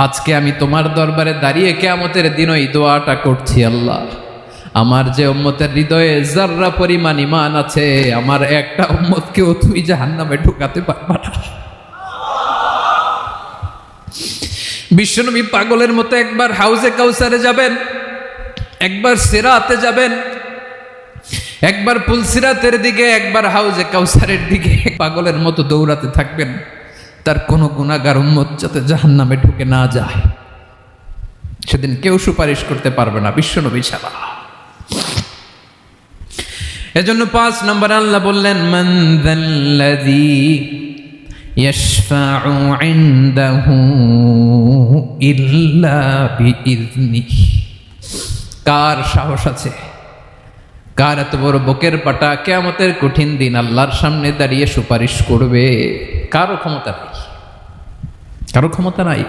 আজকে আমি তোমার দরবারে দাঁড়িয়ে কিয়ামতের দিন ওই দোয়াটা করছি, আল্লাহ আমার যে উম্মতের হৃদয়ে যাররা পরিমাণ ঈমান আছে, আমার একটা উম্মতকেও তুমি জাহান্নামে ঢুকাতে পারবা না। বিশ্বনবী পাগলের মতো একবার হাউজে কাউসারে যাবেন, একবার সিরাতে যাবেন, একবার পুলসিরাতের দিকে, একবার হাউজে কাউসারের দিকে পাগলের মতো দৌড়াতে থাকবেন, তার কোনো গুনাহগার উম্মত যাতে জাহান্নামে ঢুকে না যায়। সেদিন কেউ সুপারিশ করতে পারবে না বিশ্বনবী ছাড়া। এজন্য 5 নম্বর আল্লাহ বললেন, মান যাল্লাযী ইয়াশফাউ ইনদাহু ইল্লা বিইযনিহি। কার সাহস আছে, কার এত বড় বুকের পাটা কিয়ামতের কঠিন দিন আল্লাহর সামনে দাঁড়িয়ে সুপারিশ করবে? কারো ক্ষমতা নাই, কারো ক্ষমতা নাই।